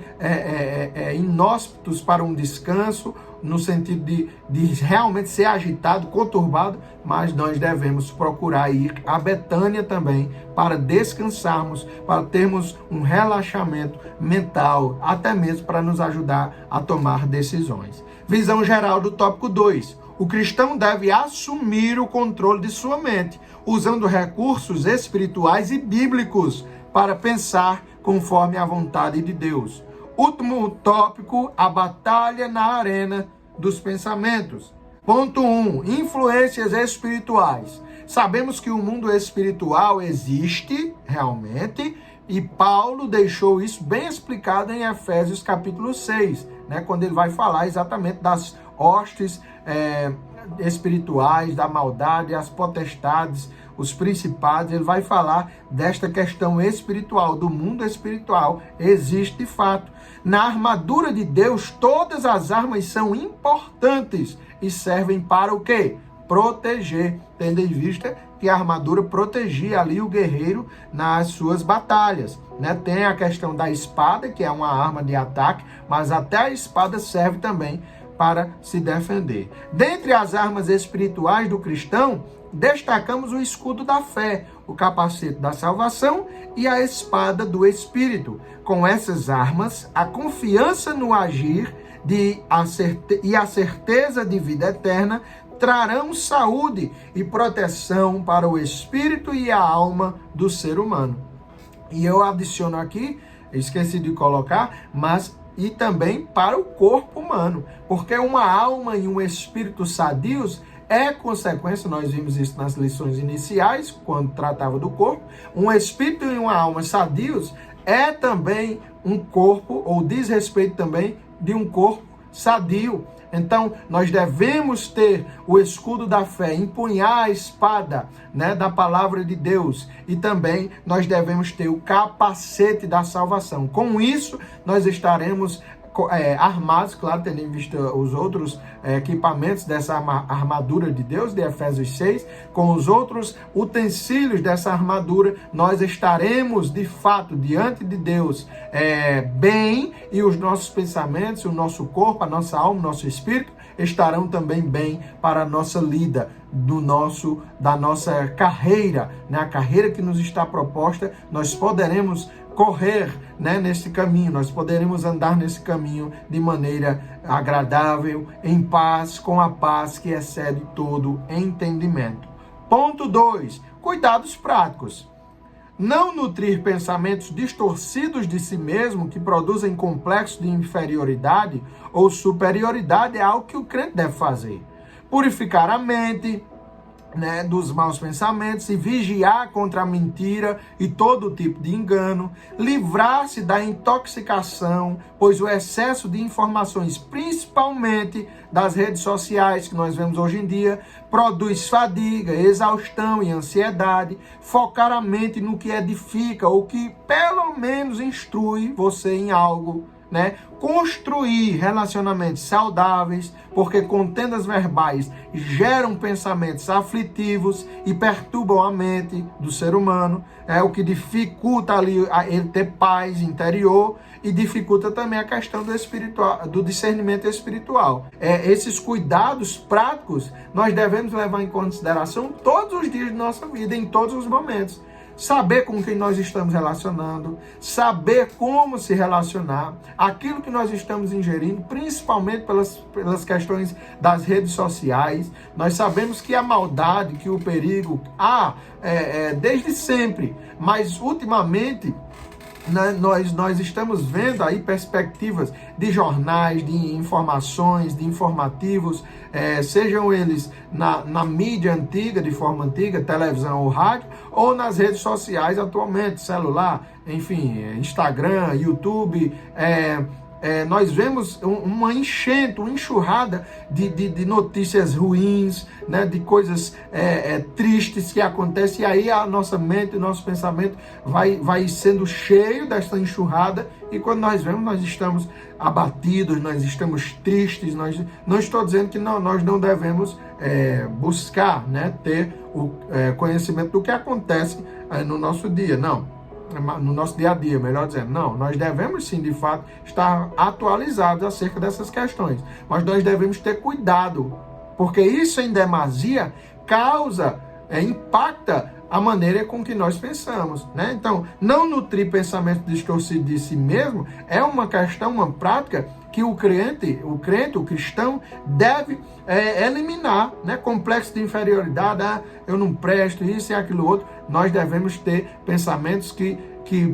inóspitos para um descanso, no sentido de realmente ser agitado, conturbado, mas nós devemos procurar ir a Betânia também para descansarmos, para termos um relaxamento mental, até mesmo para nos ajudar a tomar decisões. Visão geral do tópico 2. O cristão deve assumir o controle de sua mente, usando recursos espirituais e bíblicos para pensar conforme a vontade de Deus. Último tópico, a batalha na arena dos pensamentos. Ponto 1. Influências espirituais. Sabemos que o mundo espiritual existe realmente, e Paulo deixou isso bem explicado em Efésios capítulo 6, né, quando ele vai falar exatamente das hostes espirituais, da maldade, as potestades, os principados. Ele vai falar desta questão espiritual, do mundo espiritual, existe de fato. Na armadura de Deus, todas as armas são importantes e servem para o quê? Proteger, tendo em vista que a armadura protegia ali o guerreiro nas suas batalhas, né? Tem a questão da espada, que é uma arma de ataque, mas até a espada serve também para se defender. Dentre as armas espirituais do cristão, destacamos o escudo da fé, o capacete da salvação e a espada do Espírito. Com essas armas, a confiança no agir e a certeza de vida eterna trarão saúde e proteção para o espírito e a alma do ser humano. E eu adiciono aqui, esqueci de colocar, e também para o corpo humano, porque uma alma e um espírito sadios é consequência, nós vimos isso nas lições iniciais, quando tratava do corpo, um espírito e uma alma sadios é também um corpo, ou diz respeito também de um corpo sadio. Então, nós devemos ter o escudo da fé, empunhar a espada, né, da palavra de Deus, e também nós devemos ter o capacete da salvação. Com isso, nós estaremos armados, claro, tendo em vista os outros equipamentos dessa armadura de Deus, de Efésios 6, com os outros utensílios dessa armadura, nós estaremos, de fato, diante de Deus bem, e os nossos pensamentos, o nosso corpo, a nossa alma, o nosso espírito, estarão também bem para a nossa lida, da nossa carreira, né? A carreira que nos está proposta, nós poderemos correr, né, nesse caminho, nós poderemos andar nesse caminho de maneira agradável, em paz, com a paz que excede todo entendimento. Ponto 2. Cuidados práticos. Não nutrir pensamentos distorcidos de si mesmo que produzem complexos de inferioridade ou superioridade é algo que o crente deve fazer. Purificar a mente, né, dos maus pensamentos e vigiar contra a mentira e todo tipo de engano, livrar-se da intoxicação, pois o excesso de informações, principalmente das redes sociais que nós vemos hoje em dia, produz fadiga, exaustão e ansiedade. Focar a mente no que edifica ou que pelo menos instrui você em algo, né? Construir relacionamentos saudáveis, porque contendas verbais geram pensamentos aflitivos e perturbam a mente do ser humano, o que dificulta ali ele ter paz interior e dificulta também a questão do discernimento espiritual. Esses cuidados práticos nós devemos levar em consideração todos os dias de nossa vida, em todos os momentos. Saber com quem nós estamos relacionando, saber como se relacionar, aquilo que nós estamos ingerindo, principalmente pelas questões das redes sociais. Nós sabemos que a maldade, que o perigo há desde sempre, mas ultimamente nós estamos vendo aí perspectivas de jornais, de informações, de informativos, sejam eles na mídia antiga, de forma antiga, televisão ou rádio, ou nas redes sociais atualmente, celular, enfim, Instagram, YouTube. Nós vemos uma enxurrada de notícias ruins, né, de coisas tristes que acontecem, e aí a nossa mente, o nosso pensamento vai sendo cheio dessa enxurrada, e quando nós vemos, nós estamos abatidos, nós estamos tristes. Não estou dizendo que nós não devemos buscar, né, ter o conhecimento do que acontece no nosso dia, não. No nosso dia a dia, melhor dizendo. Não, nós devemos sim, de fato, estar atualizados acerca dessas questões. Mas nós devemos ter cuidado, porque isso em demasia impacta a maneira com que nós pensamos, né? Então, não nutrir pensamento distorcido de si mesmo é uma questão, uma prática que o cristão deve eliminar, né? Complexo de inferioridade, eu não presto, isso e aquilo outro. Nós devemos ter pensamentos que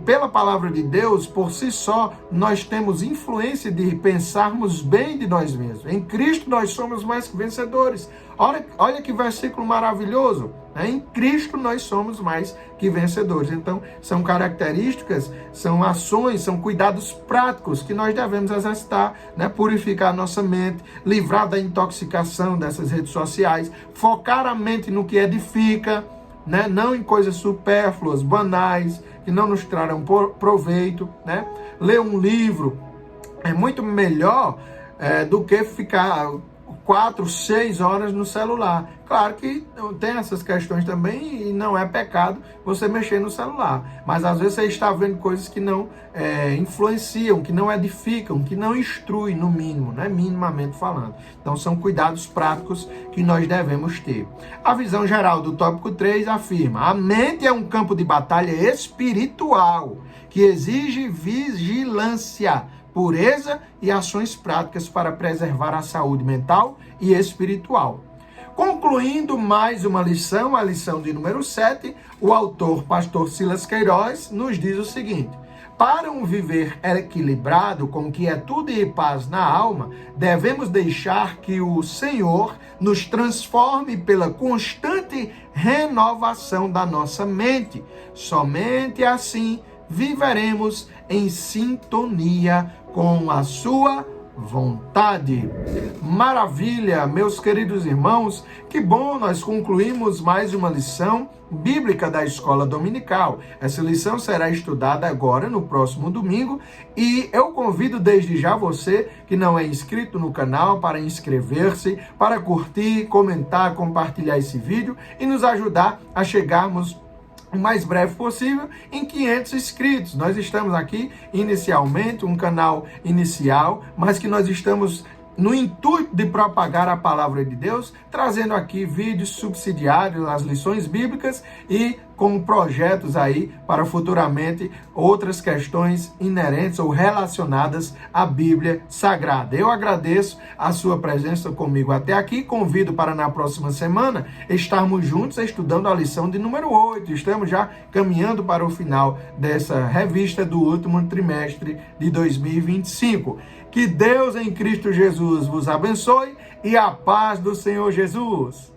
pela palavra de Deus, por si só, nós temos influência de pensarmos bem de nós mesmos. Em Cristo nós somos mais que vencedores. Olha que versículo maravilhoso. Em Cristo nós somos mais que vencedores. Então, são características, são ações, são cuidados práticos que nós devemos exercitar, né? Purificar a nossa mente, livrar da intoxicação dessas redes sociais, focar a mente no que edifica, né? Não em coisas supérfluas, banais, que não nos trarão proveito, né? Ler um livro é muito melhor do que ficar 4, 6 horas no celular. Claro que tem essas questões também e não é pecado você mexer no celular. Mas às vezes você está vendo coisas que não influenciam, que não edificam, que não instruem no mínimo, né? Minimamente falando. Então são cuidados práticos que nós devemos ter. A visão geral do tópico 3 afirma: a mente é um campo de batalha espiritual que exige vigilância, pureza e ações práticas para preservar a saúde mental e espiritual. Concluindo mais uma lição, a lição de número 7, o autor pastor Silas Queiroz nos diz o seguinte: para um viver equilibrado, com quietude e paz na alma, devemos deixar que o Senhor nos transforme pela constante renovação da nossa mente. Somente assim viveremos em sintonia com a sua vontade. Maravilha, meus queridos irmãos, que bom, nós concluímos mais uma lição bíblica da Escola Dominical. Essa lição será estudada agora no próximo domingo e eu convido desde já você que não é inscrito no canal para inscrever-se, para curtir, comentar, compartilhar esse vídeo e nos ajudar a chegarmos o mais breve possível em 500 inscritos. Nós estamos aqui inicialmente, um canal inicial, mas que nós estamos no intuito de propagar a palavra de Deus, trazendo aqui vídeos subsidiários às lições bíblicas e com projetos aí para futuramente outras questões inerentes ou relacionadas à Bíblia Sagrada. Eu agradeço a sua presença comigo até aqui, convido para na próxima semana estarmos juntos estudando a lição de número 8. Estamos já caminhando para o final dessa revista do último trimestre de 2025. Que Deus em Cristo Jesus vos abençoe e a paz do Senhor Jesus.